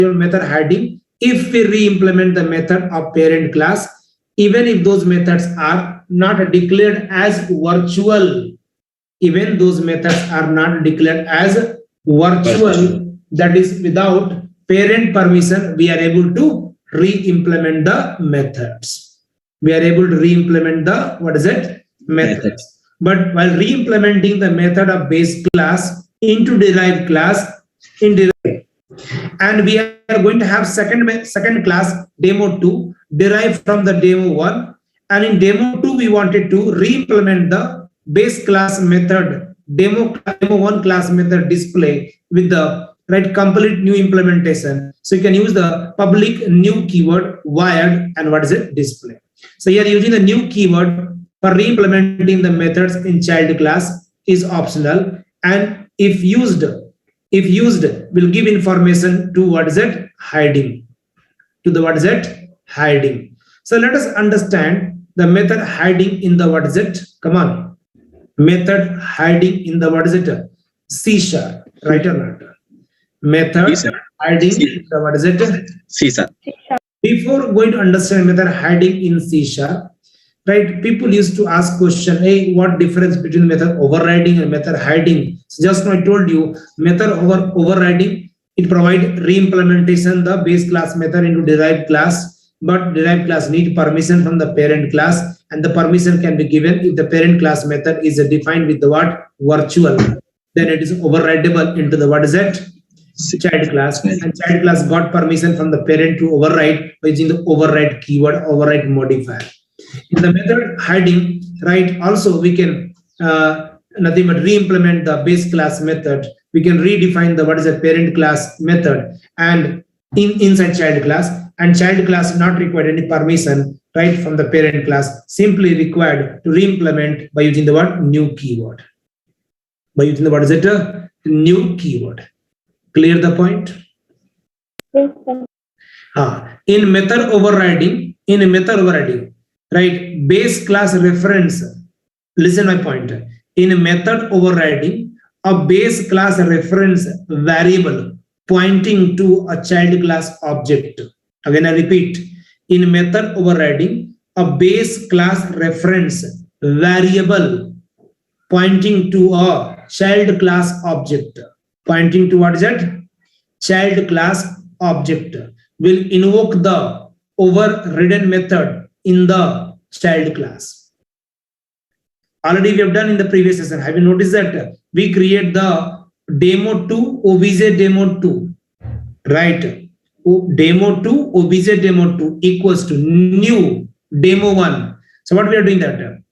method hiding if we re-implement the method of parent class, even if those methods are not declared as virtual. Even those methods are not declared as virtual, that is without parent permission, we are able to re-implement the methods. We are able to re-implement the, what is it? Methods. But while re-implementing the method of base class into derived class, in derived, and we are going to have second class demo 2 derived from the demo 1, and in demo 2 we wanted to re-implement the base class method demo 1 class method display with the right complete new implementation. So you can use the public new keyword wired and what is it, display. So here using the new keyword for re-implementing the methods in child class is optional, and if used will give information to what is it, hiding, to the what is it, hiding. So let us understand the method hiding in the what is it, come on, method hiding in the what is it, C#, right or not? Method hiding in the what is it, C#. Before going to understand method hiding in C#, right, people used to ask question, hey, what difference between method overriding and method hiding? So just now I told you, method overriding, it provides re-implementation the base class method into derived class, but derived class need permission from the parent class, and the permission can be given if the parent class method is defined with the what, virtual, then it is overridable into the what is it, child class, and child class got permission from the parent to override by using the override keyword, override modifier. In the method hiding, right, also we can nothing but re-implement the base class method. We can redefine the what is a parent class method and inside child class, and child class not required any permission right from the parent class, simply required to re-implement by using the what, new keyword, by using the what is it, new keyword. Clear the point? In method overriding, right, base class reference, listen my point. In method overriding, a base class reference variable pointing to a child class object. Again I repeat, in method overriding, a base class reference variable pointing to a child class object, pointing to what is it, child class object, will invoke the overridden method in the child class. Already we have done in the previous session. Have you noticed that we create the demo 2 obj demo 2, right? Demo 2 obj demo 2 equals to new demo 1. So what we are doing that,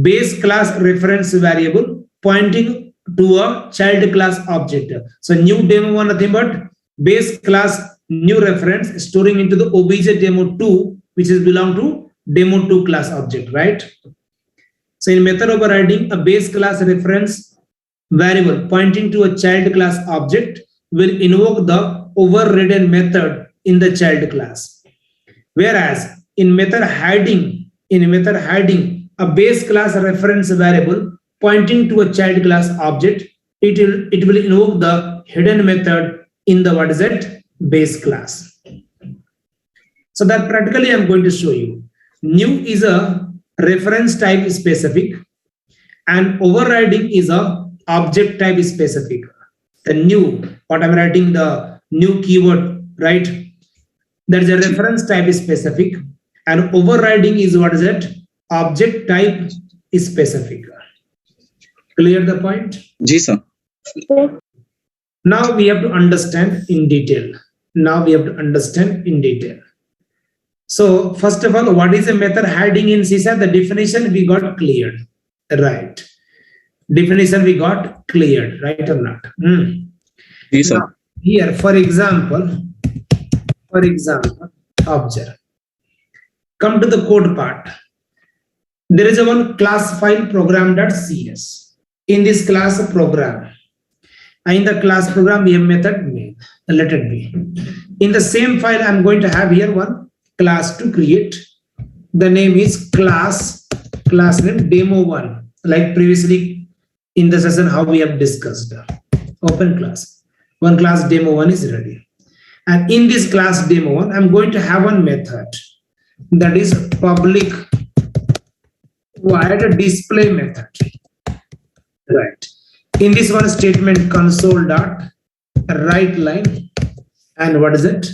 base class reference variable pointing to a child class object. So new demo 1 nothing but base class new reference storing into the obj demo 2, which is belong to demo 2 class object, right? So in method overriding, a base class reference variable pointing to a child class object will invoke the overridden method in the child class. Whereas in method hiding, a base class reference variable pointing to a child class object, it will invoke the hidden method in the what is it, base class. So that practically I'm going to show you. New is a reference type specific and overriding is a object type specific. The new, what I'm writing, the new keyword, right? There is a reference type specific and overriding is what is it, object type specific. Clear the point? Yes, sir. Now we have to understand in detail. So first of all, what is a method hiding in C#? The definition we got cleared, right? Definition we got cleared, right or not? Yes, sir. Now, here, for example, observe. Come to the code part. There is a one class file program.cs. In this class program, in the class program we have method main, let it be. In the same file, I'm going to have here one class to create. The name is class name demo1, like previously in the session how we have discussed. Open class. One class demo1 is ready. And in this class demo one, I'm going to have one method that is public void display method. Right. In this one statement console dot write line, and what is it?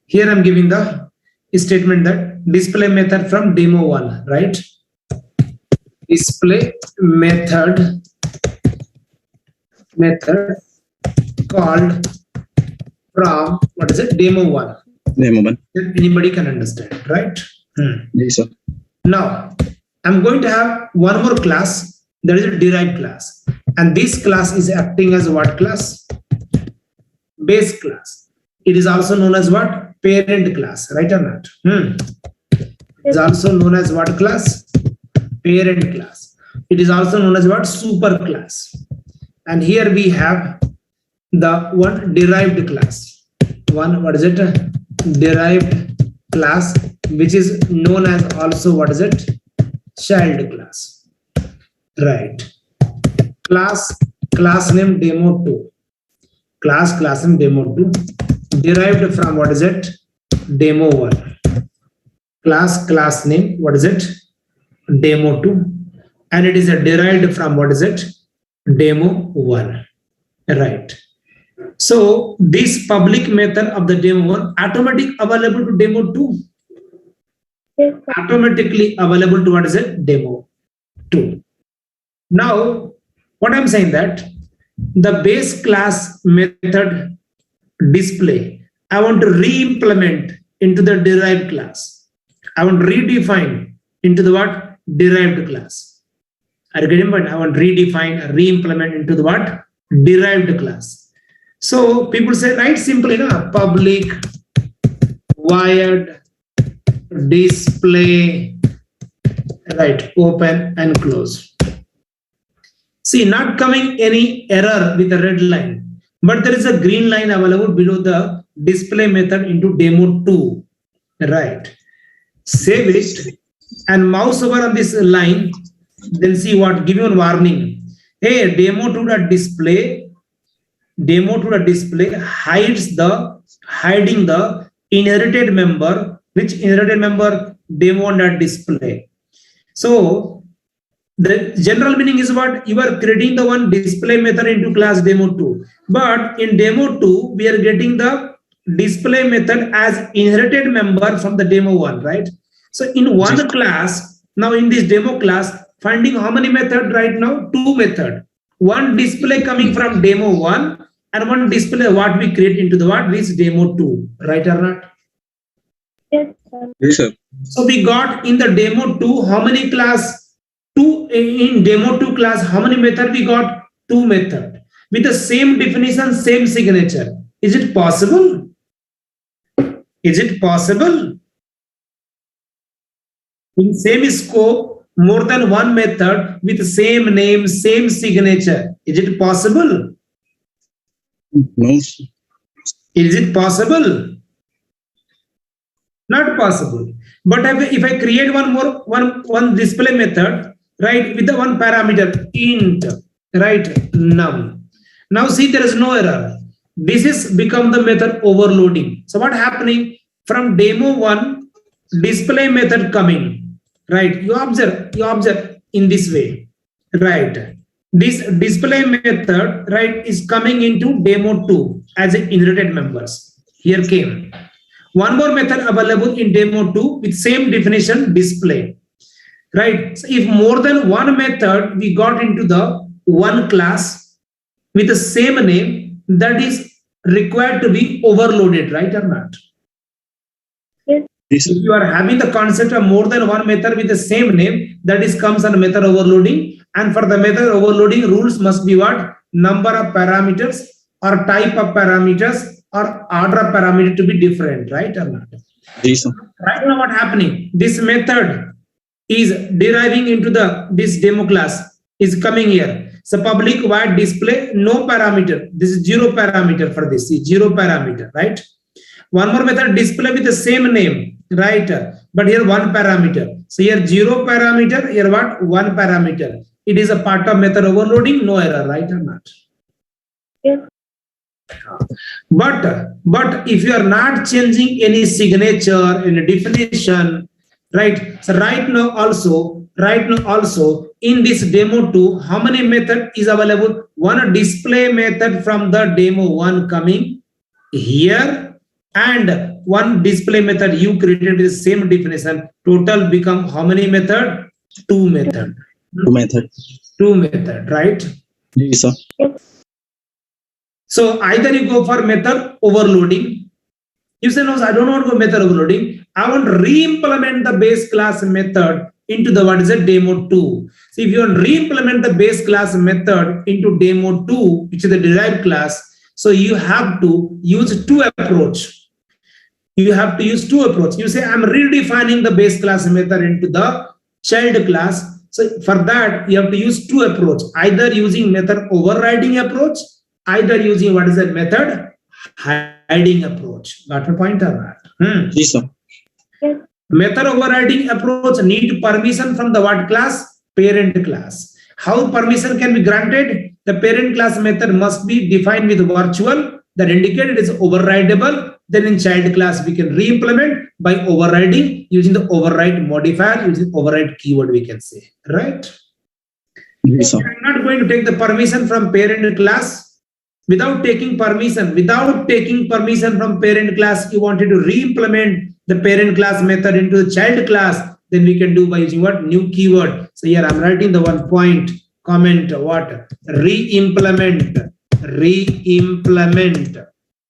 Here I'm giving the statement that display method from demo one, right? Display method called from what is it? Demo one. Demo one. Anybody can understand, right? Yes, sir. Now I'm going to have one more class, that is a derived class, and this class is acting as what class? Base class. It is also known as what? Parent class, right or not? It is also known as what class? Parent class. It is also known as what? Super class. And here we have the one derived class. One, what is it? Derived class, which is known as also what is it? Child class. Right. Class name demo 2. Class name demo 2. Derived from what is it? Demo 1. Class name, what is it? Demo 2. And it is a derived from what is it? Demo 1. Right. So this public method of the demo 1 automatic available to demo 2. Yes, Automatically available to what is it? Demo 2. Now, what I'm saying that the base class method display, I want to re-implement into the derived class. I want to redefine into the what? Derived class. Are you getting my point? I want to redefine, re-implement into the what? Derived class. So people say, right, simple enough, public void display, right, open and close. See, not coming any error with a red line, but there is a green line available below the display method into demo 2, right? Save it and mouse over on this line, then see what, give you a warning. Hey, demo 2 display hiding the inherited member. Which inherited member? Demo 1 display. So the general meaning is what? You are creating the one display method into class demo 2. But in demo 2, we are getting the display method as inherited member from the demo 1, right? So in one class, now in this demo class, finding how many method right now? 2 method. One display coming from demo 1 and one display what we create into the what? This demo 2, right or not? yes, sir. Yes, sir. So we got in the demo 2, how many class? 2 in demo 2 class, how many method we got? 2 method with the same definition, same signature. Is it possible? Is it possible? In same scope, more than one method with same name, same signature. Is it possible? No. Is it possible? Not possible. But if I create one display method, right, with the one parameter int, right, num. Now see, there is no error. This is become the method overloading. So what happening from demo 1 display method coming, right? You observe in this way, right? This display method, right, is coming into demo 2 as inherited members. Here came one more method available in demo 2 with same definition display, right? So if more than one method we got into the one class with the same name, that is required to be overloaded, right or not? Yes, Yes, sir. If you are having the concept of more than one method with the same name, that is comes under method overloading. And for the method overloading, rules must be what? Number of parameters or type of parameters or order of parameter to be different, right or not? Yes, sir. Right now, what happening? This method is deriving into this demo class is coming here. So public void display, no parameter. This is 0 parameter for this. 0 parameter, right? One more method display with the same name, right? But here 1 parameter. So here 0 parameter, here what? 1 parameter. It is a part of method overloading, no error, right or not? yes, But if you are not changing any signature in a definition, right? So right now also in this demo 2, how many method is available? One display method from the demo 1 coming here, and one display method you created with the same definition. Total become how many method? Two method. Two method. Two method, right? Yes, sir. So either you go for method overloading. You say, no, I don't want to go method overloading. I want to re-implement the base class method into the what is a demo 2. So if you want to re-implement the base class method into demo 2, which is the derived class, so you have to use two approach. You have to use two approach. You say, I'm redefining the base class method into the child class. So for that, you have to use two approach, either using method overriding approach, either using what is that method hiding approach. Got my point or not? Yes, sir. Method overriding approach need permission from the what class? Parent class. How permission can be granted? The parent class method must be defined with virtual that indicated is overridable. Then in child class, we can re-implement by overriding using the override modifier, using override keyword, we can say, right? Yes, sir. I'm not going to take the permission from parent class. Without taking permission from parent class, you wanted to re-implement the parent class method into the child class, then we can do by using what? New keyword. So here I'm writing the one point, comment what? Re-implement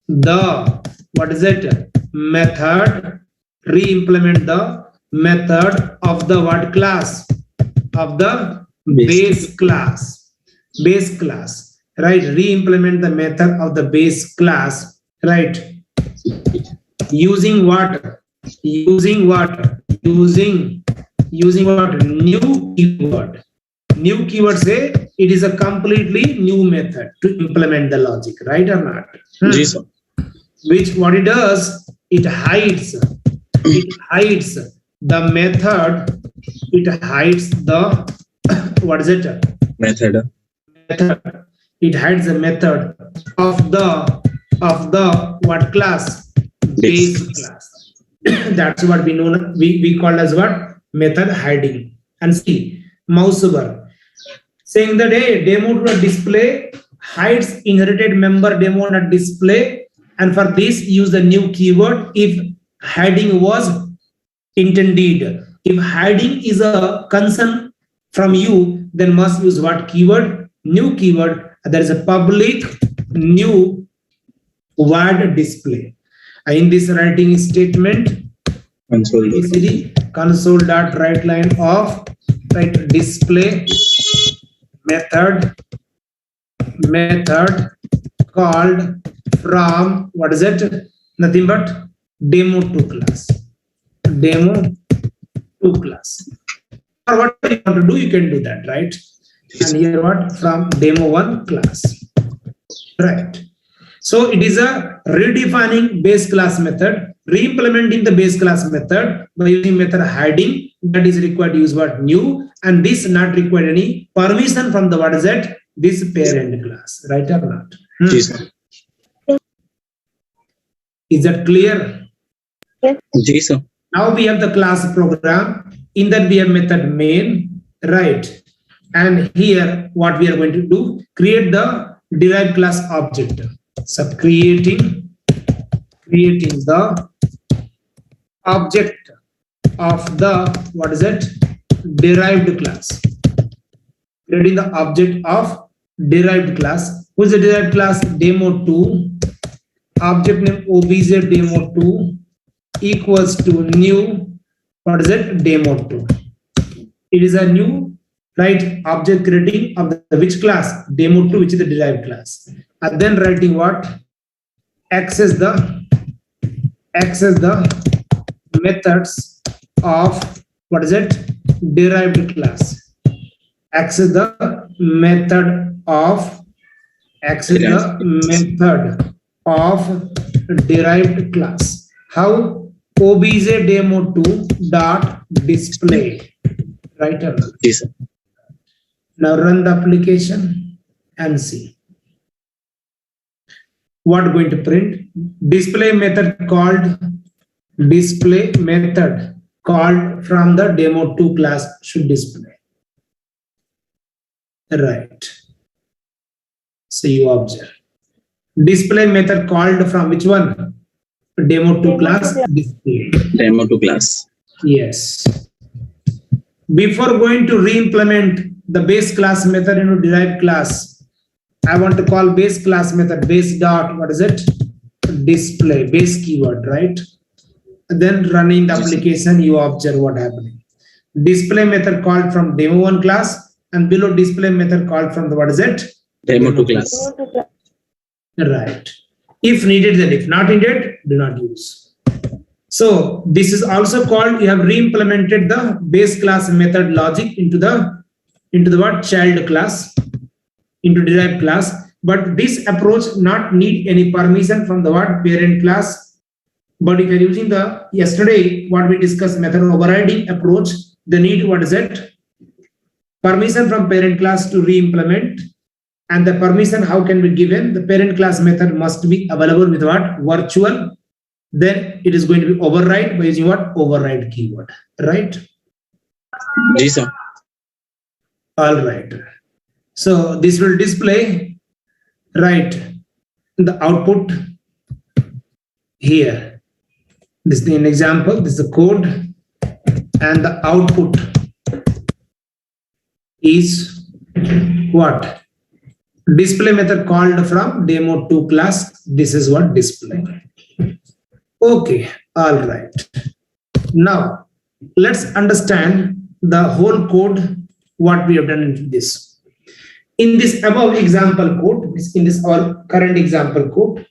the, what is it? Method, re-implement the method of the what class? Of the base class. Base class, right? Re-implement the method of the base class, right? Using what? Using what? Using what? New keyword. New keyword say it is a completely new method to implement the logic, right or not? Yes, sir. Which what it does, it hides the method, it hides the what is it? Method. It hides the method of the what class? Base class. That's what we know, we call as what? Method hiding. And see, mouse over saying that hey, demo to a display hides inherited member demo on a display, and for this use the new keyword if hiding was intended. If hiding is a concern from you, then must use what keyword? New keyword. There is a public new word display. In this writing statement, console dot write line of right display method called from what is it? Nothing but demo 2 class. Demo 2 class. Or what you want to do, you can do that, right? And here what? From demo 1 class. Right. So it is a redefining base class method, re-implementing the base class method by using method hiding. That is required to use what? New, and this not required any permission from the what is that? This parent class, right or not? Yes, sir. Is that clear? Yes, sir. Now we have the class program. In that we have method main, right? And here what we are going to do, create the derived class object. So creating the object of the what is it? Derived class. Creating the object of derived class. Who is the derived class? Demo 2. Object name obj demo 2 equals to new what is it? Demo 2. It is a new right object creating of the which class? Demo 2, which is the derived class. And then writing what? Access the methods of what is it? Derived class. Access the method of derived class. How? Obj demo 2 dot display. Right or not? Yes, sir. Now run the application and see. what going to print? Display method called from the demo2 class should display. Right. So you observe. Display method called from which one? Demo2 class display. Demo2 class. Yes. Before going to re-implement the base class method into derived class, I want to call base class method base dot, what is it? Display, base keyword, right? Then running the application, you observe what happening. Display method called from demo1 class, and below display method called from the, what is it? Demo2 class. Right. If needed, then if not needed, do not use. So this is also called, you have re-implemented the base class method logic into the what? Child class, into derived class. But this approach not need any permission from the what? Parent class. But if you're using the yesterday what we discussed method overriding approach, the need, what is it? Permission from parent class to re-implement. And the permission how can be given? The parent class method must be available with what? Virtual. Then it is going to be override by using what? Override keyword. Right? Yes, sir. All right. So this will display, right, the output here. This is an example. This is the code, and the output is what? Display method called from demo2 class. This is what display. Okay, all right. Now let's understand the whole code, what we have done in this. In this above example code, in this our current example code,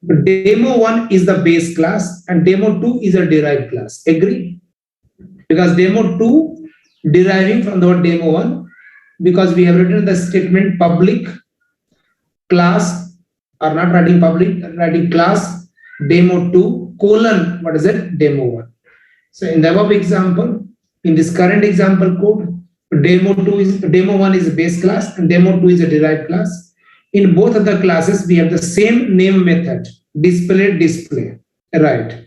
demo1 is the base class and demo2 is a derived class. Agree? Because demo2 deriving from the word demo1, because we have written the statement public class, or not writing public, writing class demo2 colon, what is it? Demo1. So in the above example, in this current example code, demo1 is a base class and demo2 is a derived class. In both of the classes, we have the same name method, display, right?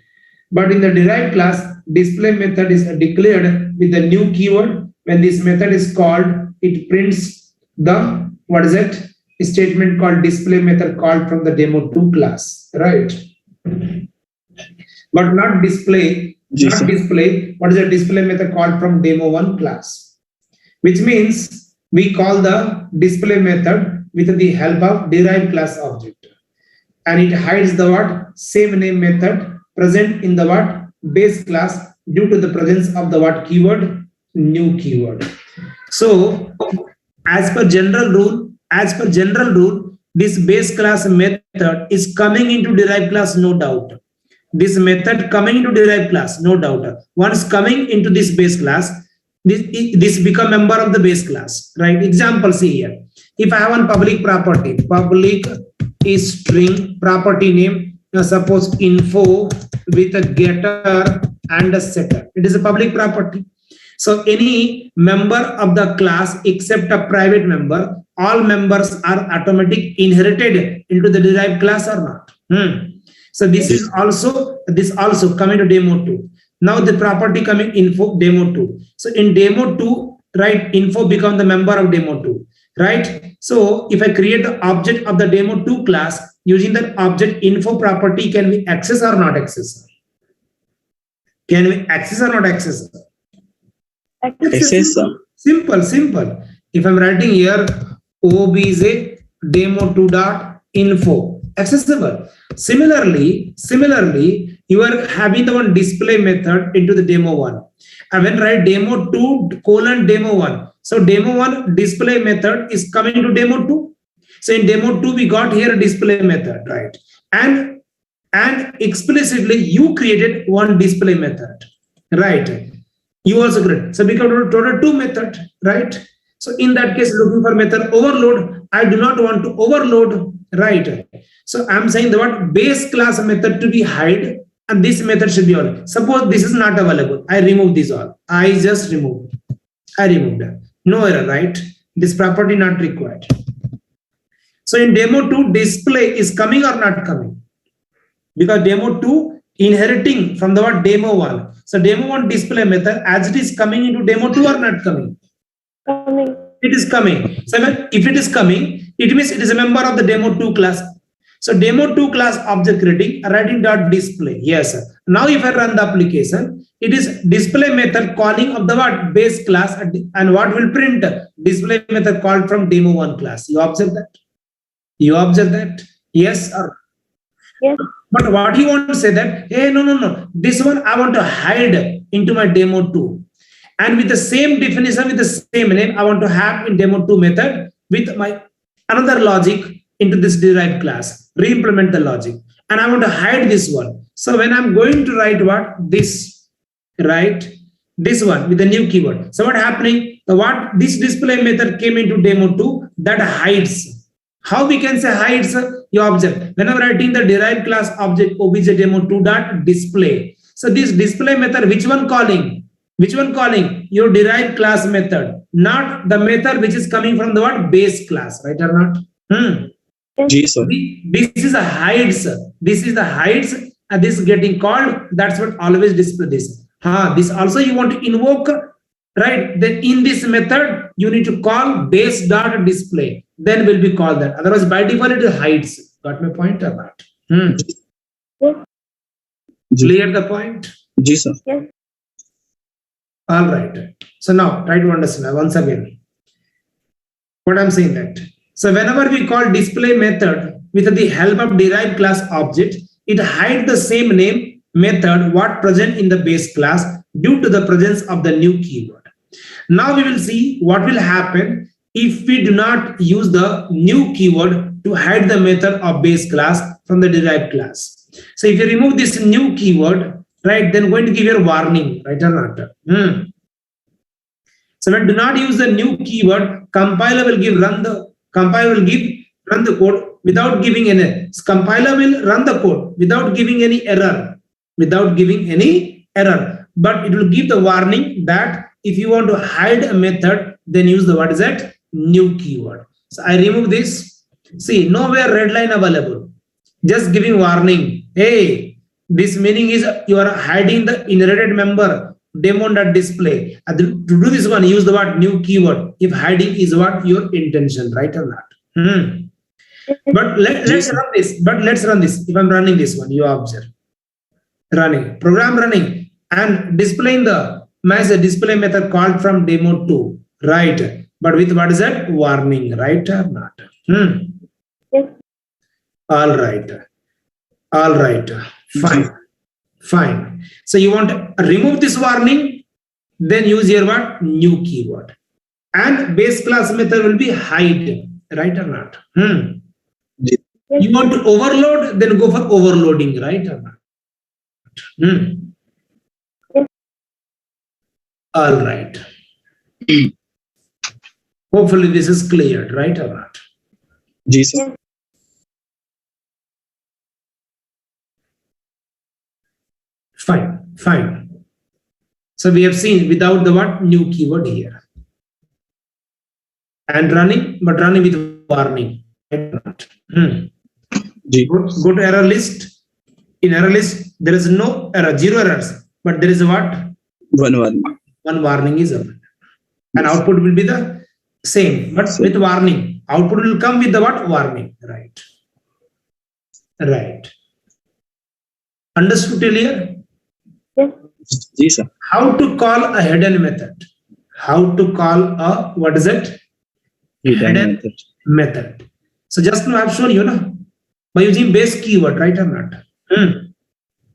But in the derived class, display method is declared with the new keyword. When this method is called, it prints the, what is it? A statement called display method called from the demo2 class, right? But not display, not display. What is the display method called from demo1 class? Which means we call the display method with the help of derived class object, and it hides the what? Same name method present in the what? Base class due to the presence of the what keyword? New keyword. So as per general rule, this base class method is coming into derived class, no doubt. This method coming into derived class, no doubt. Once coming into this base class, this become member of the base class, right? Example, see here. If I have one public property, public is string property name, suppose info with a getter and a setter. It is a public property. So any member of the class except a private member, all members are automatically inherited into the derived class or not? So this is also coming to demo2. Now the property coming info demo2. So in demo2, right, info become the member of demo2, right? So if I create the object of the demo2 class using that object info property, can we access or not access? Can we access or not access? Access. Simple. If I'm writing here obj demo2 dot info, accessible. Similarly, you are having the one display method into the demo1. And when write demo2 colon demo1, so demo1 display method is coming to demo2. So in demo2 we got here a display method, right? And explicitly you created one display method, right? You also create. So become total two method, right? So in that case, looking for method overload, I do not want to overload, right? So I'm saying the what base class method to be hide, and this method should be all. Suppose this is not available, I remove this all. I just remove. I removed that. No error, right? This property not required. So in demo 2, display is coming or not coming? Because demo 2 inheriting from the word demo 1. So demo 1 display method as it is coming into demo 2 or not coming? Coming. It is coming. So if it is coming, it means it is a member of the demo 2 class. So demo 2 class object writing dot display. Yes. Sir. Now if I run the application, it is display method calling of the what base class and what will print display method called from demo 1 class. You observe that? You observe that? Yes or Yes. but what you want to say that, hey, no. This one I want to hide into my demo 2. And with the same definition, with the same name, I want to have in demo 2 method with my another logic into this derived class, re-implement the logic. And I want to hide this one. So when I'm going to write what? This, right? This one with the new keyword. So what happening? What this display method came into demo 2 that hides. How we can say hides your object? When I'm writing the derived class object obj demo 2 dot display. So this display method, which one calling? Which one calling? Your derived class method, not the method which is coming from the what base class, right or not? Yes, sir. This is a hides. This is the hides, and this is getting called. That's what always display this. This also you want to invoke, right? Then in this method you need to call base dot display. Then will be called that. Otherwise, by default it hides. Got my point or not? Yes. Clear the point? Yes, sir. Yes. All right. So now try to understand once again what I'm saying that. So whenever we call display method with the help of derived class object, it hides the same name method what present in the base class due to the presence of the new keyword. Now we will see what will happen if we do not use the new keyword to hide the method of base class from the derived class. So if you remove this new keyword, right, then going to give you a warning, right or not? So when do not use the new keyword, compiler will run the code without giving any. Compiler will run the code without giving any error, but it will give the warning that if you want to hide a method, then use the what is that new keyword. So I remove this. See, nowhere red line available. Just giving warning. Hey, this meaning is you are hiding the inherited member demo.display. To do this one, use the word new keyword. If hiding is what your intention, right or not? But let's run this. Let's run this. If I'm running this one, you observe. Program running and displaying the message display method called from demo 2, right? But with what is that warning, right or not? Yes. All right. Fine. So you want to remove this warning, then use your what new keyword, and base class method will be hide, right or not? Yes. You want to overload, then go for overloading, right or not? Yes. All right. Hopefully this is clear, right or not? Yes, sir. Yes. Fine. So we have seen without the what new keyword here, and running with warning. Yes. Go to error list. In error list there is no error, 0 errors, but there is a what? One warning is available, and output will be the same, but with warning. Output will come with the what warning, right? Understood till here? Yes, sir. How to call a hidden method? How to call a what is it? Hidden method. So just now I've shown you, by using base keyword, right or not?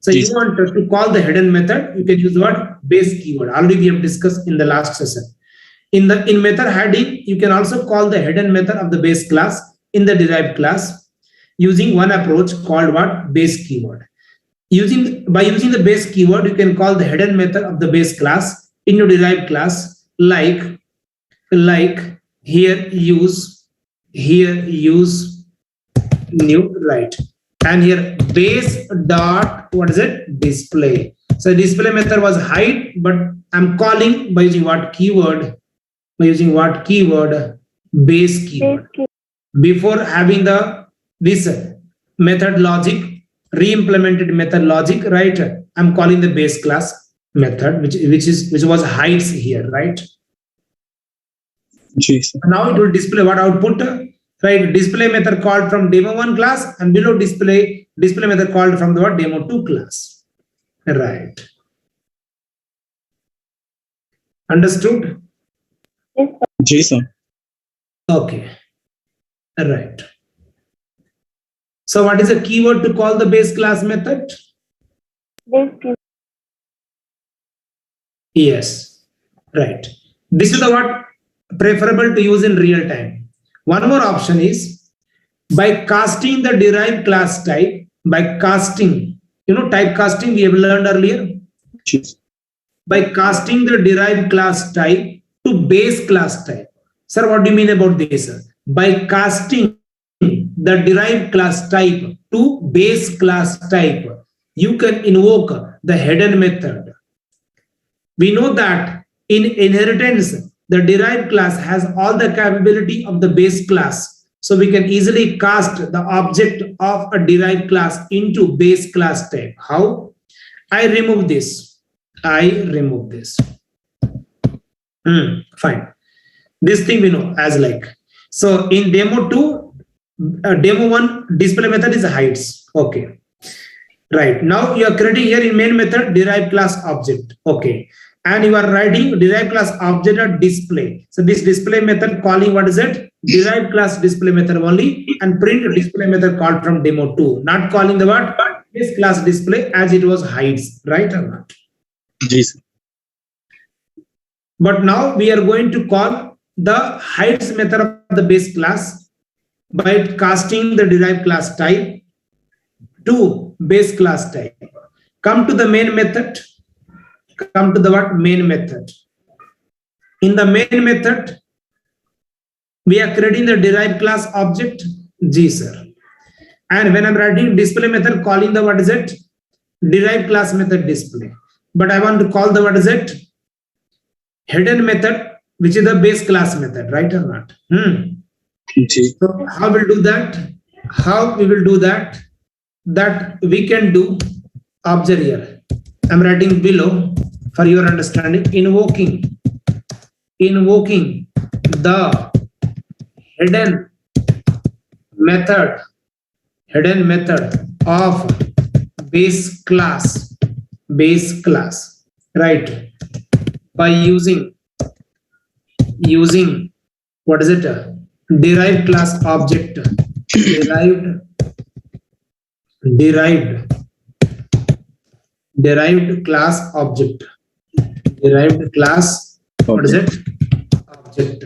So Yes. you want to call the hidden method, you can use the word base keyword. Already we have discussed in the last session. In method hiding, you can also call the hidden method of the base class in the derived class using one approach called what? Base keyword. By using the base keyword, you can call the hidden method of the base class in your derived class, like here use new, right? And here base dot what is it? Display. So display method was hide, but I'm calling by using what keyword? Base keyword. before having this method logic, re-implemented method logic, right? I'm calling the base class method, which was hides here, right? जी sir. Now it will display what output, right? Display method called from demo1 class, and below display method called from the demo2 class, right? Understood? Yes, sir. जी sir. Okay, right. So what is the keyword to call the base class method? Base class. Yes, right. This is the what preferable to use in real time. One more option is by casting the derived class type, by casting, typecasting we have learned earlier. जी. By casting the derived class type to base class type. Sir, what do you mean about this? Sir? By casting the derived class type to base class type, you can invoke the hidden method. We know that in inheritance, the derived class has all the capability of the base class. So we can easily cast the object of a derived class into base class type. How? I remove this. Fine. This thing we know as like. So in demo 2, demo 1 display method is hides. Okay. Right. Now you are creating here in main method derived class object. Okay. And you are writing derived class object at display. So this display method calling what is it? Derived class display method only, and print display method called from demo 2. Not calling the what? Base class display as it was hides. Right or not? जी sir. But now we are going to call the hides method of the base class by casting the derived class type to base class type. Come to the main method. Come to the what? Main method. In the main method, we are creating the derived class object. G, sir. And when I'm writing display method, calling the what is it? Derived class method display. But I want to call the what is it? Hidden method, which is the base class method, right or not? जी. So how we'll do that? How we will do that? That we can do. Observe here. I'm writing below for your understanding. Invoking the hidden method of base class, right? By using what is it? Derived class object, derived class object, what is it? Object,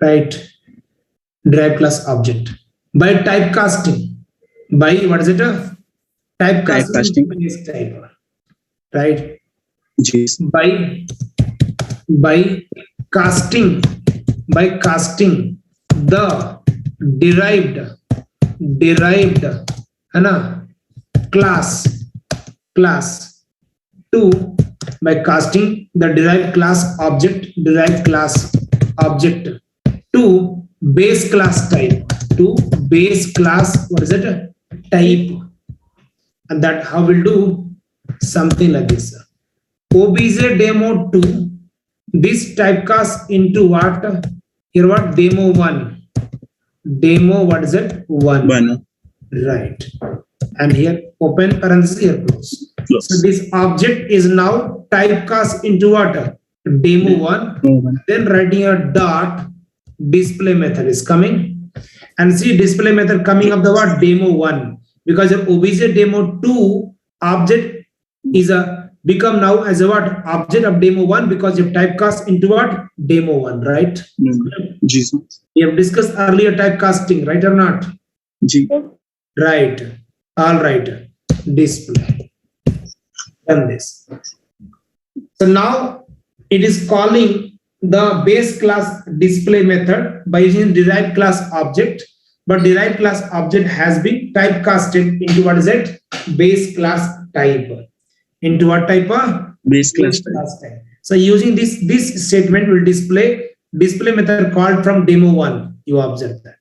right? Derived class object by typecasting, by what is it? Typecasting base type, right? जी. By casting the derived है ना class to, by casting the derived class object to base class type, what is it? Type. And that how we'll do something like this. Obj demo 2, this typecast into what? Here what? Demo 1. Demo, what is it? 1. 1. Right. And here open parenthesis, here close. So this object is now typecast into what? Demo 1. Then writing a dot, display method is coming. And see display method coming of the what? Demo 1. Because your obj demo 2 object is become now as a what? Object of demo 1, because you typecast into what? Demo 1, right? जी sir. We have discussed earlier typecasting, right or not? जी. Right. All right. Display. Done this. So now it is calling the base class display method by using derived class object, but derived class object has been typecasted into what is it? Base class type. Into what type? Base class type. So using this statement will display method called from demo 1. You observe that.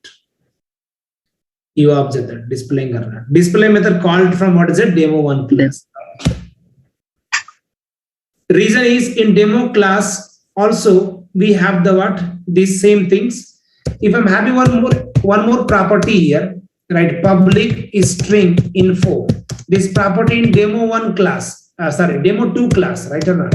You observe that displaying or not. Display method called from what is it? Demo one class. Reason is in demo class also we have the what? These same things. If I'm having one more property here, right? Public string info. This property in demo one class, demo two class, right or not?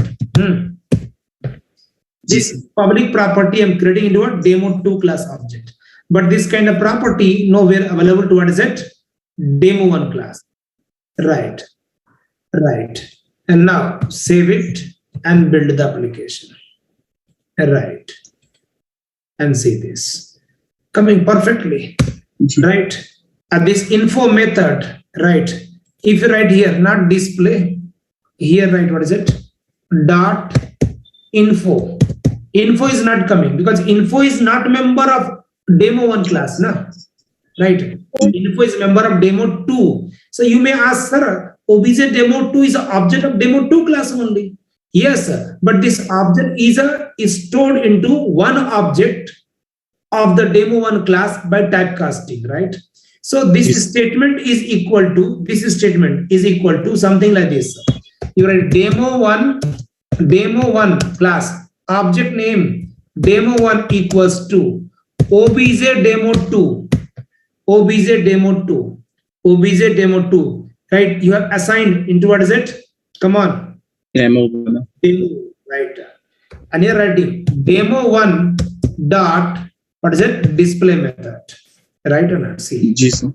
This public property I'm creating into a demo two class object. But this kind of property nowhere available to what is it? Demo one class. Right. Right. And now save it and build the application. Right. And see this. Coming perfectly. Right. And this info method, right? If you write here, not display, here write what is it? Dot info. Info is not coming because info is not a member of demo one class, na? Right? Info is member of demo two. So you may ask, sir, obj demo two is an object of demo two class only. Yes, sir. But this object is stored into one object of the demo one class by typecasting, right? So this statement is equal to something like this. You write demo one class object name demo one equals to obj demo two, right? You have assigned into what is it? Come on. Demo. Right. And you're writing demo one dot what is it? Display method. Right or not? See. So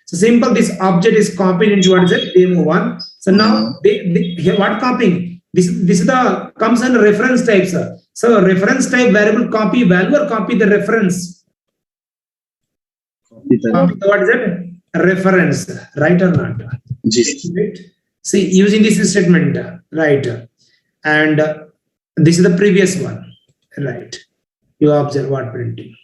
simple, this object is copied into what is it? Demo one. So now here what copying? This is the comes under reference type, sir. So reference type variable copy value or copy the reference? Copy what is it? Reference, right or not? Right? See, using this statement, right? And this is the previous one, right? You observe what printing.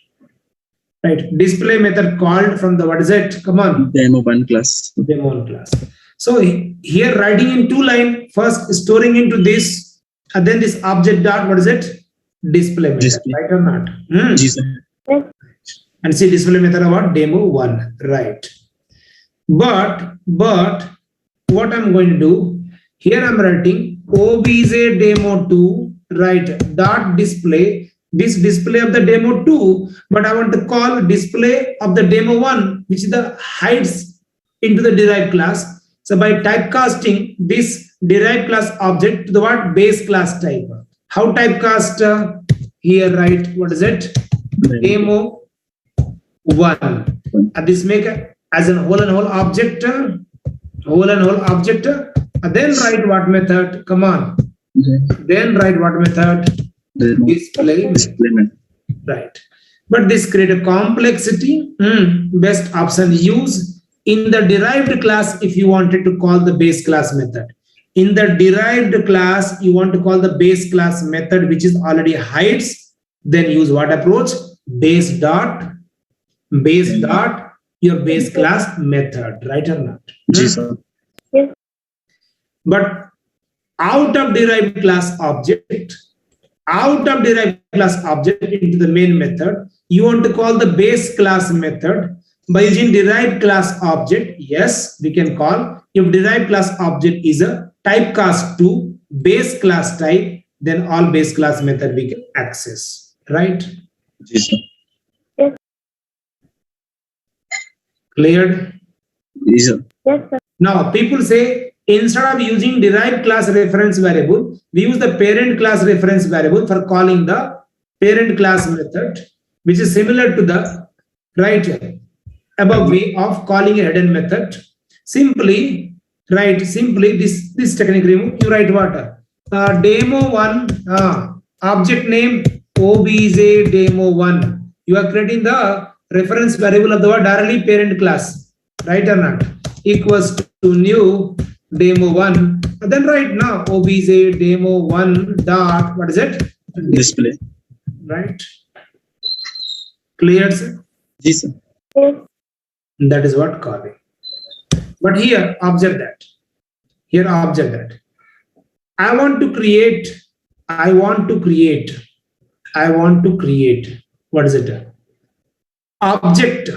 Right, display method called from the what is it? Come on. Demo one class. Demo one class. So here writing in two line, first storing into this, and then this object dot what is it? Display method, right or not? And see display method about demo one, right? But what I'm going to do here, I'm writing obj demo two, right? Dot display. This display of the demo 2, but I want to call display of the demo 1, which is the hides into the derived class. So by typecasting this derived class object to the what? Base class type. How typecast? Here, right? What is it? Demo 1. And this make as an whole and whole object. And then write what method? Come on. Then write what method? Display. Right. But this create a complexity. Best option use in the derived class if you wanted to call the base class method. In the derived class, you want to call the base class method, which is already hides. Then use what approach? Base dot your base class method, right or not? Yes, sir. But out of derived class object into the main method, you want to call the base class method by using derived class object. Yes, we can call. If derived class object is a typecast to base class type, then all base class method we can access, right? Yes, sir. Yes. Cleared? Yes, sir. Yes, sir. Now people say instead of using derived class reference variable, we use the parent class reference variable for calling the parent class method, which is similar to the right above way of calling a hidden method. Simply this technique remove. You write what? Demo one object name obj demo one. You are creating the reference variable of the word directly parent class, right or not? Equals to new demo one. And then right now obj demo one dot what is it? Display. Right. Clear, sir? Yes, sir. Yes. That is what calling. But here observe that. I want to create what is it? Object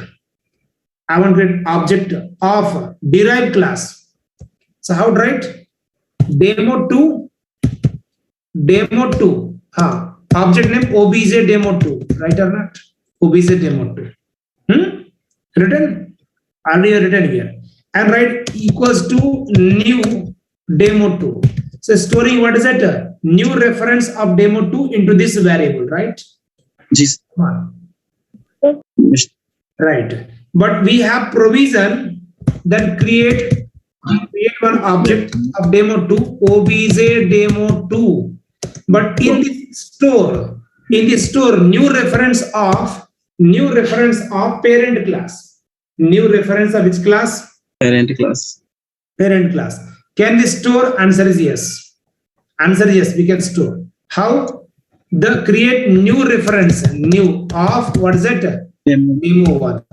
I want to create object of derived class. So how to write? Demo2 object name obj demo2, right or not? Obj demo2. Written? Already written here. And write equals to new demo2. So storing what is that? New reference of demo2 into this variable, right? Yes. Come on. Yes. Right. But we have provision that create one object of demo2 obj demo2. But in this store, new reference of parent class. New reference of which class? Parent class. Parent class. Can we store? Answer is yes. Answer is yes, we can store. How? The create new reference, new of what is that? Demo1.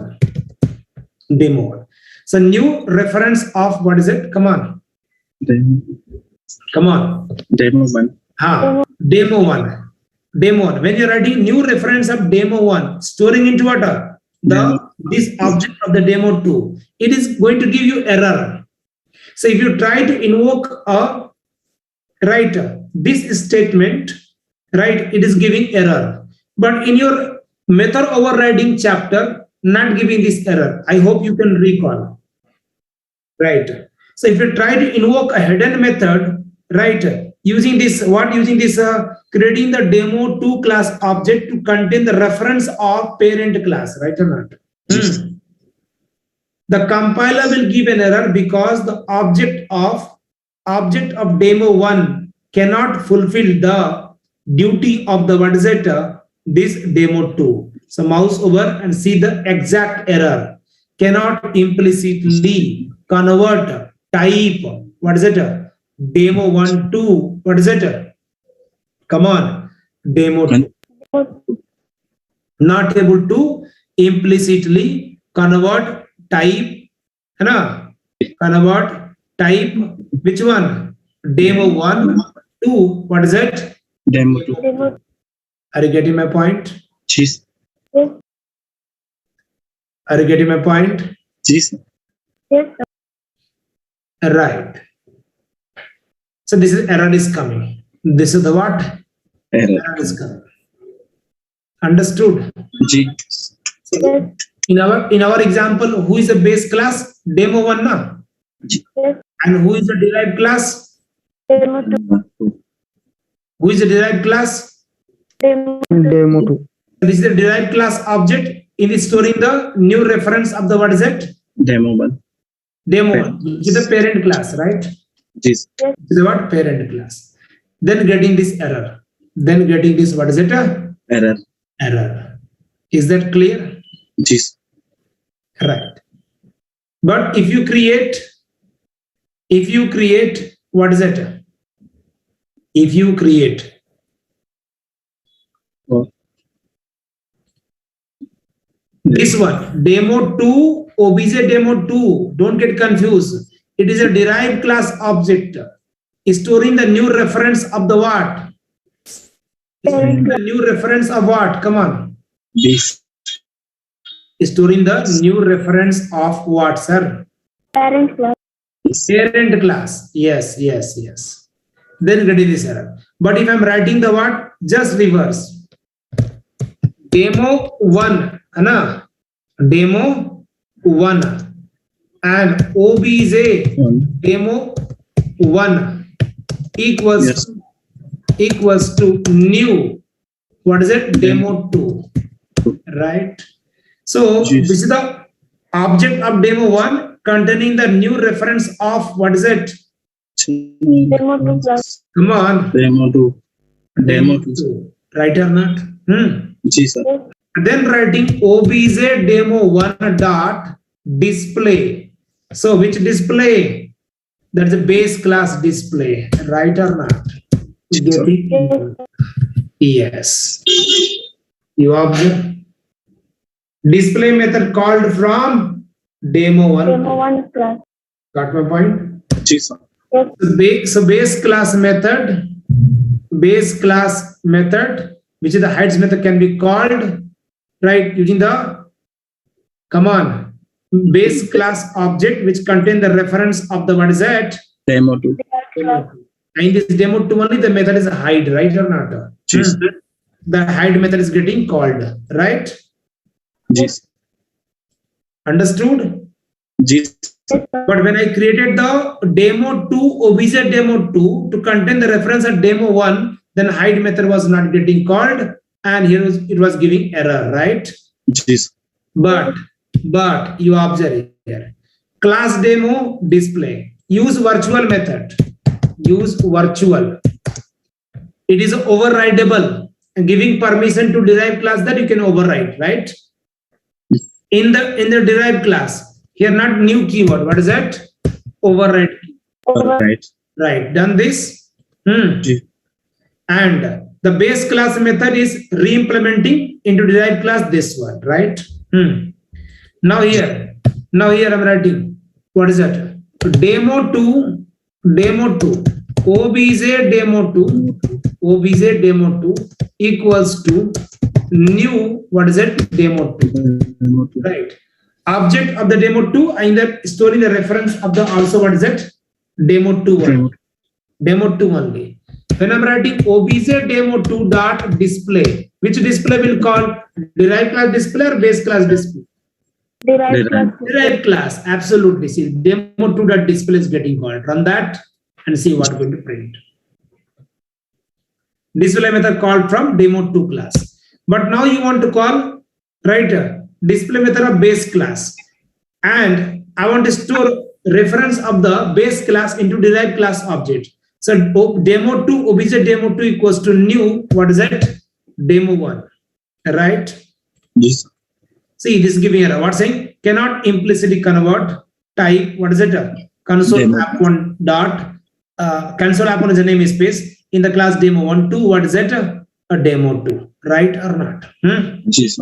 Demo1. So new reference of what is it? Come on. Come on. Demo1. Demo1. Demo1. When you're writing new reference of demo1, storing into what? This object of the demo2, it is going to give you error. So if you try to invoke this statement, right, it is giving error. But in your method overriding chapter, not giving this error. I hope you can recall. Right. So if you try to invoke a hidden method, right, using this creating the demo2 class object to contain the reference of parent class, right or not? The compiler will give an error because the object of demo1 cannot fulfill the duty of the this demo2. So mouse over and see the exact error. Cannot implicitly convert type. What is it? Demo1 to what is it? Come on, demo2. Not able to implicitly convert type. Convert type. Which one? Demo1 to what is it? Demo2. Are you getting my point? Yes. Are you getting my point? Yes. Yes, sir. Right. So this is error is coming. This is the what? Error is coming. Understood? Yes. So in our example, who is the base class? Demo1 na? Yes, And who is the derived class? demo2. Who is the derived class? Demo2. This is the derived class object in storing the new reference of the what is it? Demo1. Demo1, which is the parent class, right? Yes. Which is the what? Parent class. Then getting this error. Then getting this what is it? Error. Error. Is that clear? Yes. Right. But if you create what is it? If you create this one, demo2, obj demo2, don't get confused. It is a derived class object. Storing the new reference of the what? Storing the new reference of what? Come on. This. Storing the new reference of what, sir? Parent class. Parent class. Yes. Then getting this error. But if I'm writing the what? Just reverse. Demo1, demo1 and obj demo1 equals to new what is it? Demo2, right? So this is the object of demo1 containing the new reference of what is it? Demo2 class. Come on, Demo2. right or not? Yes, sir. Then writing obj demo1 dot display. So which display? That's the base class display, right or not? Getting yes. You observe display method called from demo1. Demo1 class. Got my point? Yes, sir. Yes. So base class method, which is the heights method, can be called right using the come on base class object which contain the reference of the what is that? Demo 2. In this demo 2 only the method is hide, right or not? जी sir. The hide method is getting called, right? जी sir. Understood? जी sir. But when I created the demo 2, obj demo 2 to contain the reference at demo 1, then hide method was not getting called, and here it was giving error, right? जी sir. But you observe here, class demo display, use virtual method, use virtual. It is overridable, giving permission to derived class that you can override, right? In the derived class, here not new keyword. What is that? Override. Right. Right. Done this. जी. And the base class method is re-implementing into derived class this one, right? Now here I'm writing. What is that? Demo 2, obj demo 2 equals to new, what is it? Demo 2. Right. Object of the demo 2 and the storing the reference of the also what is it? Demo 2 one. Demo 2 only. When I'm writing obj demo 2 dot display, which display will call? Derived class display or base class display? Derived class, absolutely. See, demo 2 dot display is getting called. Run that and see what going to print. Display method called from demo 2 class. But now you want to call, right, display method of base class, and I want to store reference of the base class into derived class object. So demo 2, obj demo 2 equals to new, what is that? Demo 1, right? Yes. See, this is giving error. What's saying? Cannot implicitly convert type, what is it? Console Demo. app1 dot, console app1 is a namespace in the class demo 1, 2, what is it? A demo 2, right or not? Yes.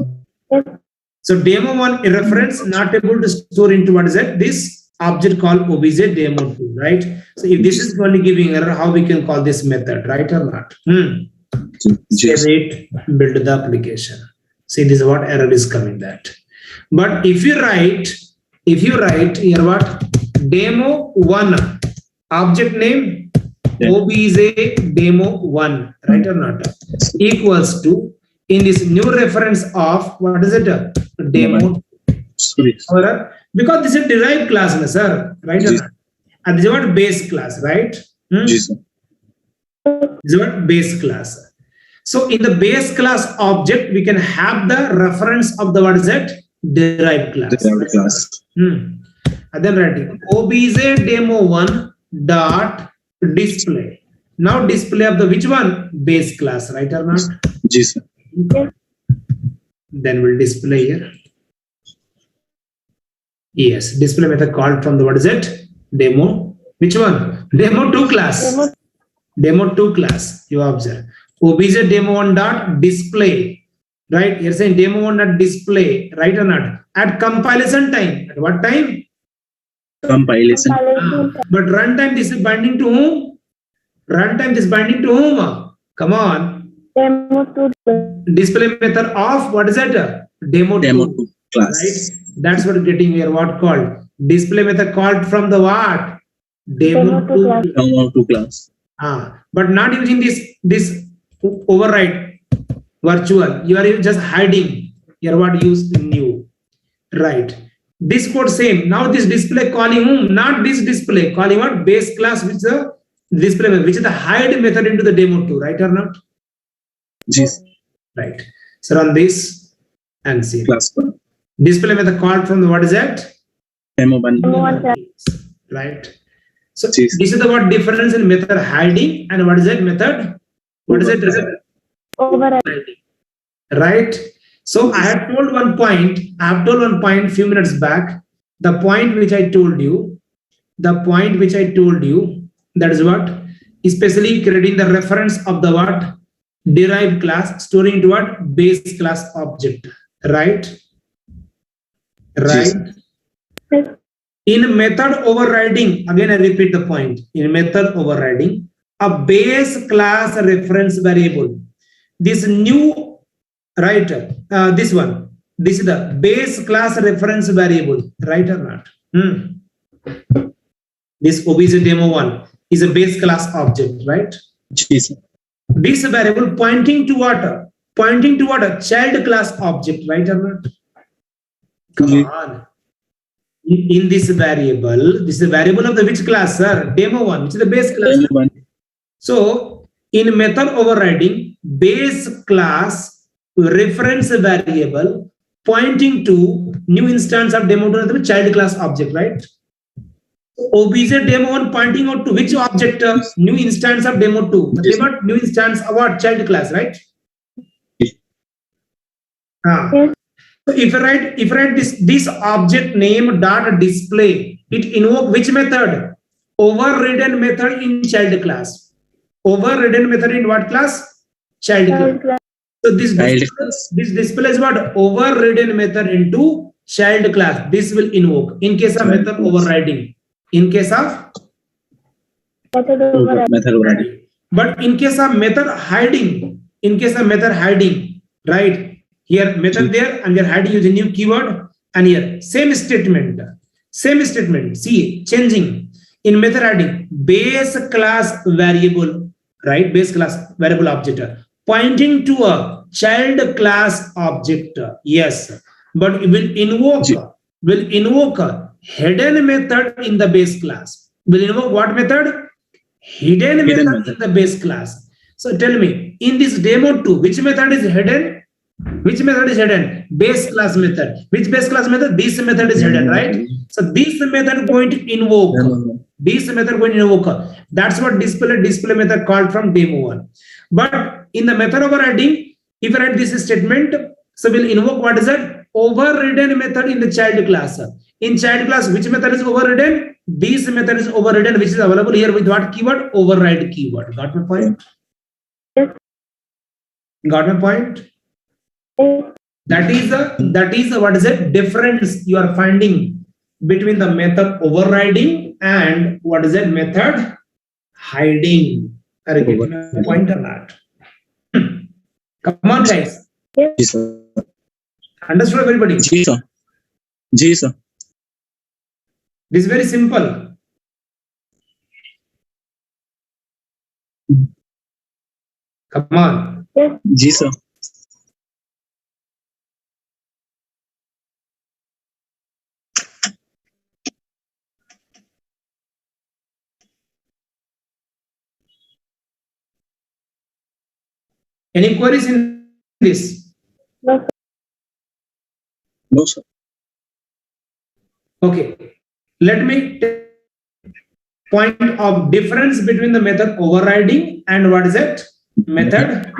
So demo 1 a reference not able to store into what is it? This object called obj demo 2, right? So if this is only giving error, how we can call this method, right or not? Yes. Save it, build the application. See, this is what error is coming that. But if you write here what? Demo 1, object name obj demo 1, right or not? Equals to, in this new reference of, what is it? Demo. Sorry. Because this is derived class, sir, right? Yes. And this is what base class, right? Yes. This is what base class. So in the base class object, we can have the reference of the what is that? Derived class. Derived class. And then writing obj demo 1 dot display. Now display of the which one? Base class, right or not? Yes. Then we'll display here. Yes, display method called from the what is it? Demo. Which one? Demo 2 class. Demo 2 class. You observe. Obj demo 1 dot display. Right? You're saying demo 1 dot display, right or not? At compilation time. At what time? Compilation. But runtime this is binding to whom? Runtime this binding to whom? Come on. Display method of what is that? Demo 2 class. Right? That's what getting here. What called? Display method called from the what? Demo 2. Demo 2 class. But not using this override virtual. You are just hiding. Here what use new. Right. This code same. Now this display calling whom? Not this display. Calling what? Base class, which is the display method, which is the hide method into the demo 2, right or not? Yes. Right. So run this and see. Class 1. Display method called from the what is that? Demo 1. Right. So Yes. this is the what difference in method hiding and what is that method? What is it? Overriding. Right. So I have told one point few minutes back. The point which I told you, that is what? Especially creating the reference of the what? Derived class, storing into what? Base class object. Right? Right? Yes. In method overriding, again I repeat the point. In method overriding, a base class reference variable. This new, right? This one. this is the base class reference variable, right or not? This obj demo 1 is a base class object, right? जी sir. This variable pointing to what? Pointing to what? A child class object, right or not? Come जी. on. In this is the variable of the which class, sir? Demo 1, which is the base class. Demo 1. So in method overriding, base class reference variable pointing to new instance of demo 2, the child class object, right? Obj demo 1 pointing out to which object? New instance of demo 2. Yes. Demo new instance of what? Child class, right? Yes. Yes. So if I write this object name dot display, it invoke which method? Overridden method in child class. Overridden method in what class? Child class. So this display is what? Overridden method into child class. This will invoke in case of method overriding. In case of Method overriding. but in case of method hiding, right? Here method there, and we are hiding using new keyword, and here same statement. See, changing in method hiding base class variable, right? Base class variable object pointing to a child class object. Yes, but it will invoke a hidden method in the base class. Will invoke what method? Hidden method in the base class. So tell me, in this demo 2, which method is hidden? Which method is hidden? Base class method. Which base class method? This method is hidden, right? So this method going to invoke. That's what display method called from demo 1. But in the method overriding, if I write this statement, so we'll invoke what is that? Overridden method in the child class. In child class, which method is overridden? This method is overridden, which is available here with what keyword? Override keyword. Got my point? Yes. Got my point? Yes. That is what is it? Difference you are finding between the method overriding and what is it? Method hiding. Are you getting my point or not? Come on, guys. Yes. जी sir. Understood, everybody? जी sir. जी sir. This is very simple. Come on. Yes. जी sir. Any queries in this? No. No sir. Okay. Let me take point of difference between the method overriding and what is it? Method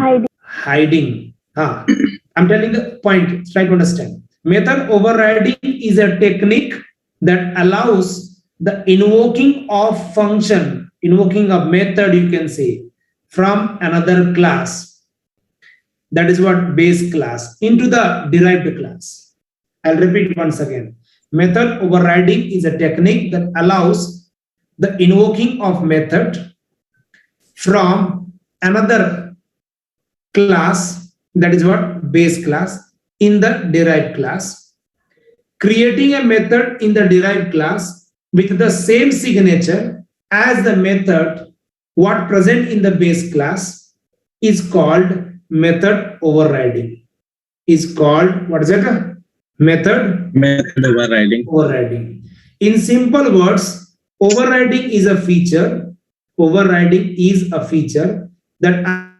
hiding. I'm telling the point, try to understand. Method overriding is a technique that allows the invoking of function, invoking a method, you can say, from another class. That is what base class into the derived class. I'll repeat once again. Method overriding is a technique that allows the invoking of method from another class, that is what base class, in the derived class, creating a method in the derived class with the same signature as the method what present in the base class is called method overriding. Is called, what is it? Method overriding. In simple words, overriding is a feature. Overriding is a feature that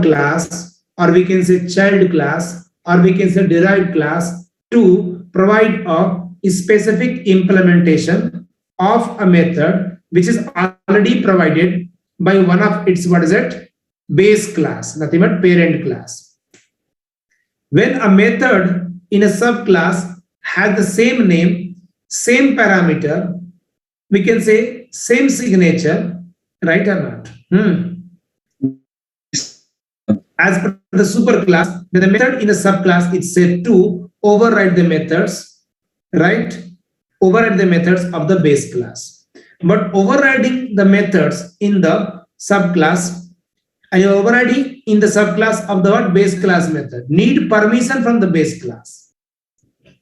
class, or we can say child class, or we can say derived class, to provide a specific implementation of a method which is already provided by one of its, what is it? Base class, nothing but parent class. When a method in a subclass has the same name, same parameter, we can say same signature, right or not? As per the superclass, the method in a subclass is said to override the methods, right? Override the methods of the base class. But overriding the methods in the subclass, and you're overriding in the subclass of the what base class method need permission from the base class.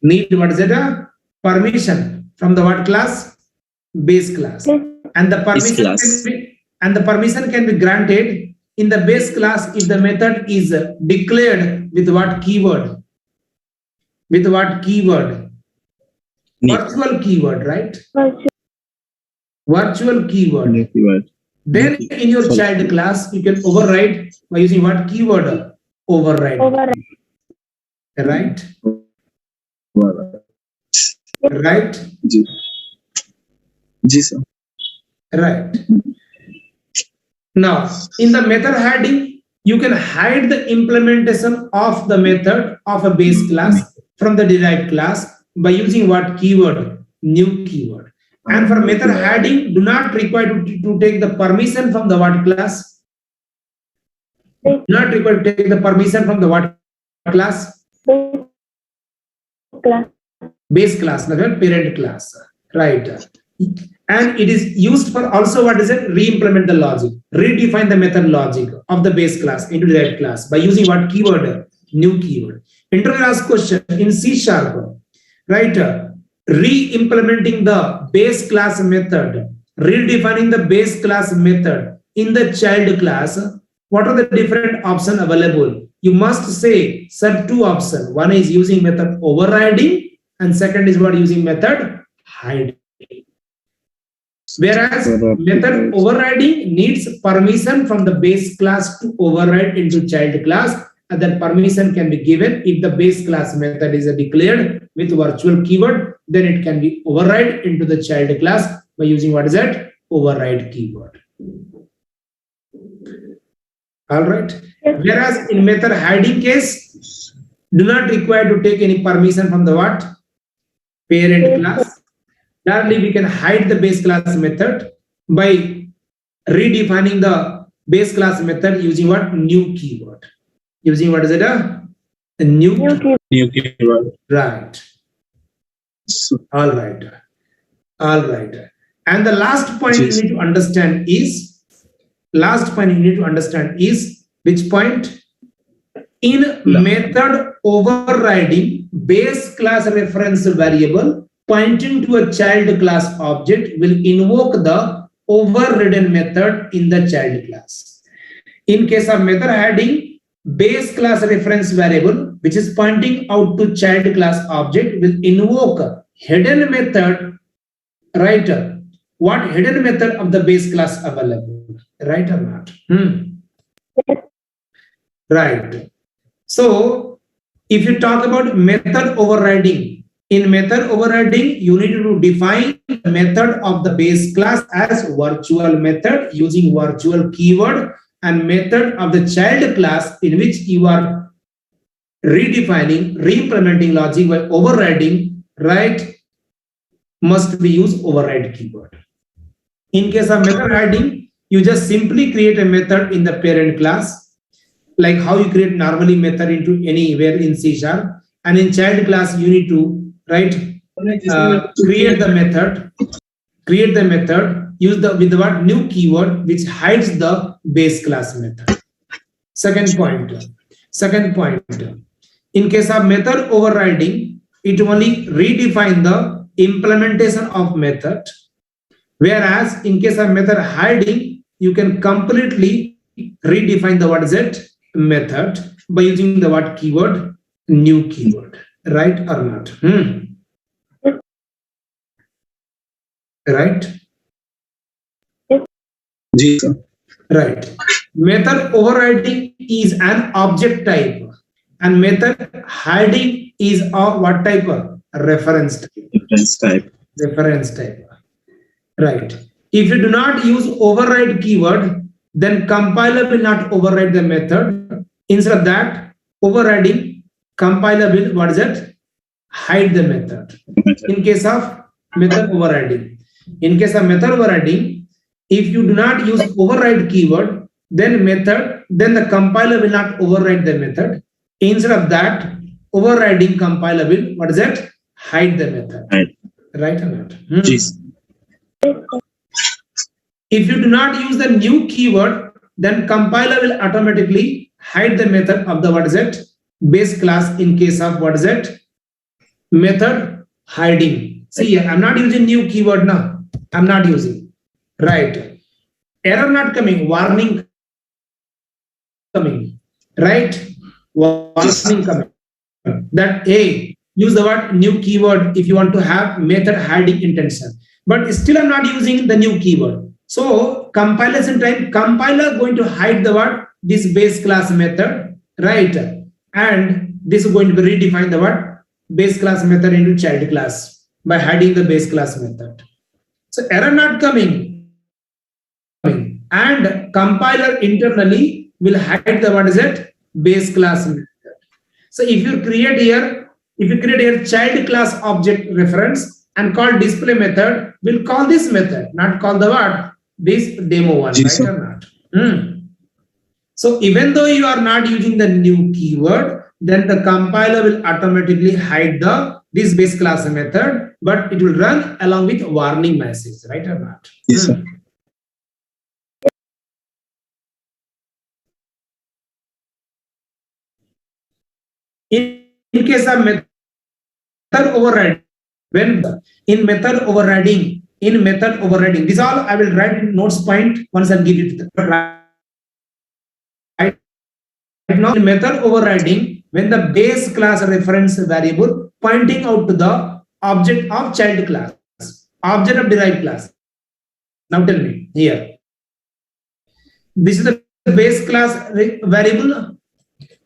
Need what is it? Permission from the what class? Base class. And the permission class. permission can be granted in the base class if the method is declared with what keyword? With what keyword? Need. Virtual keyword, right? Virtual. Virtual keyword. New keyword. Then in your child class, you can override by using what keyword? Override. Override. Right? Override. Right? जी जी sir. Right. Now, in the method hiding, you can hide the implementation of the method of a base class from the derived class by using what keyword? New keyword. And for method hiding, do not require to take the permission from the what class? Do not require to take the permission from the what class? Class. Base class, not parent class. Right. And it is used for also what is it? Re-implement the logic, redefine the method logic of the base class into the derived class by using what keyword? New keyword. Interview last question in C#, right? Re-implementing the base class method, redefining the base class method in the child class. What are the different options available? You must say, sir, two options. One is using method overriding, and second is what using method hiding. Whereas method overriding needs permission from the base class to override into child class, and that permission can be given if the base class method is declared with virtual keyword, then it can be override into the child class by using what is that? Override keyword. All right. Whereas in method hiding case, do not require to take any permission from the what? Parent class. Directly we can hide the base class method by redefining the base class method using what? New keyword. Using what is it? A new keyword. New keyword. Right. All right. All right. And the last point you need to understand is, which point? In method overriding, base class reference variable pointing to a child class object will invoke the overridden method in the child class. In case of method hiding, base class reference variable which is pointing out to child class object will invoke hidden method, right? What hidden method of the base class available, right or not? Right. So if you talk about method overriding, in method overriding, you need to define the method of the base class as virtual method using virtual keyword, and method of the child class in which you are redefining, re-implementing logic by overriding, right, must be used override keyword. In case of method hiding, you just simply create a method in the parent class, like how you create normally method into anywhere in C#, and in child class you need to create the method, use with the what? New keyword which hides the base class method. Second point, in case of method overriding, it only redefine the implementation of method, whereas in case of method hiding, you can completely redefine the what is it? Method by using the what keyword? New keyword. Right or not? Right? जी sir. Right. Method overriding is an object type, and method hiding is of what type? Reference type. Reference type. Right. If you do not use override keyword, then compiler will not override the method. Instead of that, overriding, compiler will what is it? Hide the method. In case of method overriding. In case of method overriding, if you do not use override keyword, then the compiler will not override the method. Instead of that, overriding compiler will what is it? Hide the method. Right or not? Yes. If you do not use the new keyword, then compiler will automatically hide the method of the what is it base class in case of what is it method hiding. See, I'm not using new keyword now. I'm not using. Right. Error not coming. Warning coming. Right. Warning coming. That hey, use the word new keyword if you want to have method hiding intention. But still, I'm not using the new keyword. So compilation time, compiler going to hide the word this base class method, right? And this is going to be redefine the word base class method into child class by hiding the base class method. So error not coming, and compiler internally will hide the what is it base class method. So if you create here child class object reference and call display method, we'll call this method, not call the what this demo one, right or not? So even though you are not using the new keyword, then the compiler will automatically hide this base class method, but it will run along with warning message, right or not? Yes, sir. In case of method overriding, when in method overriding, this all I will write in notes point once I give it. Right now, in method overriding, when the base class reference variable pointing out to the object of child class, object of derived class. Now tell me here. This is the base class variable.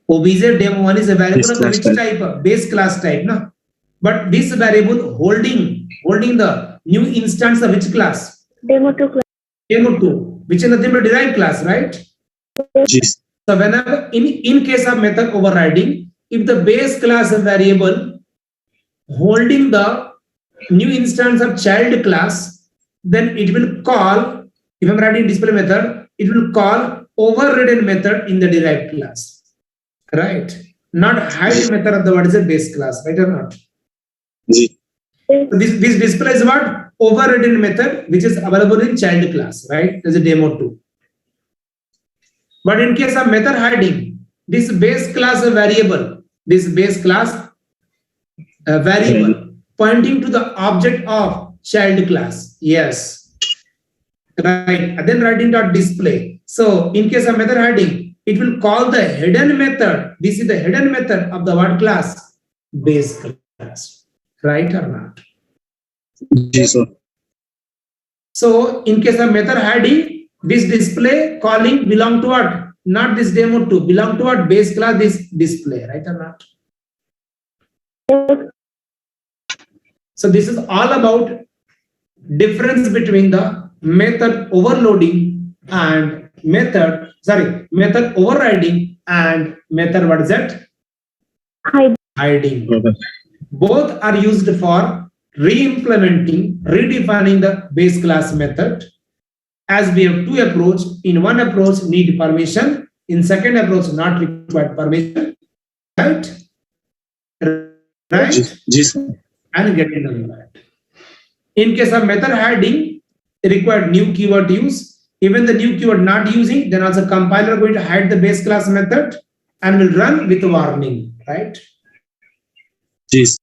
Obj demo one is a variable of which type? Base class type, no? But this variable holding the new instance of which class? Demo 2 class. Demo 2, which is nothing but derived class, right? Yes. So whenever in case of method overriding, if the base class variable holding the new instance of child class, then it will call, if I'm writing display method, it will call overridden method in the derived class. Right? Not hide method of the what is a base class, right or not? Yes. So this displays what? Overridden method which is available in child class, right? There's a demo 2. But in case of method hiding, this base class variable pointing to the object of child class. Yes. Right. And then writing dot display. So in case of method hiding, it will call the hidden method. This is the hidden method of the what class? Base class. Right or not? Yes, sir. So in case of method hiding, this display calling belong to what? Not this demo 2, belong to what? Base class this display, right or not? So this is all about difference between the method overloading and method overriding and method what is that? Hiding. Okay. Both are used for re-implementing, redefining the base class method. As we have two approach, in one approach need permission, in second approach not required permission, right? Right? Yes, sir. And getting on that. In case of method hiding, required new keyword use. Even the new keyword not using, then also compiler going to hide the base class method and will run with warning, right? Yes.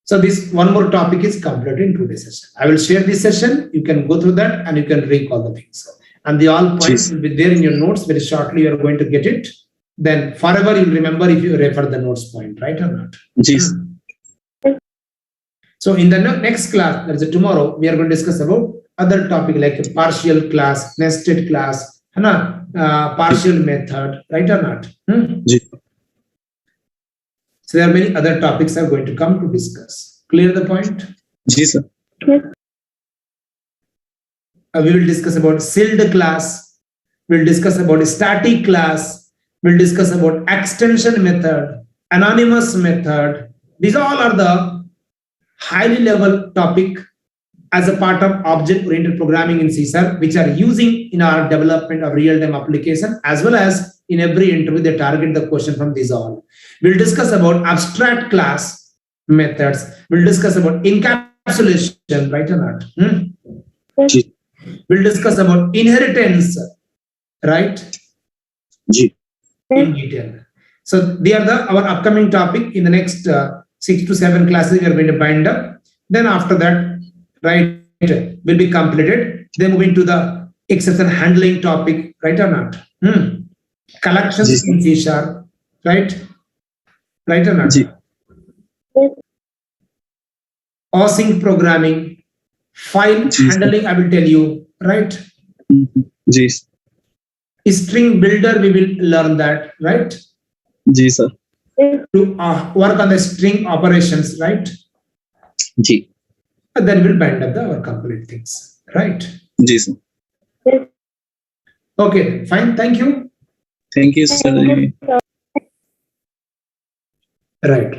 So this one more topic is completed in today's session. I will share this session. You can go through that and you can recall the things. And the all points will be there in your notes. Very shortly, you are going to get it. Then forever you'll remember if you refer the notes point, right or not? Yes. So in the next class, that is tomorrow, we are going to discuss about other topic like a partial class, nested class, partial method, right or not? Yes. So there are many other topics are going to come to discuss. Clear the point? Yes, sir. We will discuss about sealed class. We'll discuss about static class. We'll discuss about extension method, anonymous method. These all are the highly level topic as a part of object-oriented programming in C#, which are using in our development of real-time application, as well as in every interview they target the question from these all. We'll discuss about abstract class methods. We'll discuss about encapsulation, right or not? Yes. we'll discuss about inheritance, right? जी In detail. So they are our upcoming topic in the next 6 to 7 classes we are going to bind up. Then after that, right, will be completed. Then moving to the exception handling topic, right or not? Collections जी in C sharp, right? Right or not? जी Async programming, file जी sir handling, I will tell you, right? जी String builder, we will learn that, right? जी sir To work on the string operations, right? जी And then we'll bind up our complete things, right? जी सर Yes. Okay, fine, thank you. Thank you sir Thank you, sir. Right.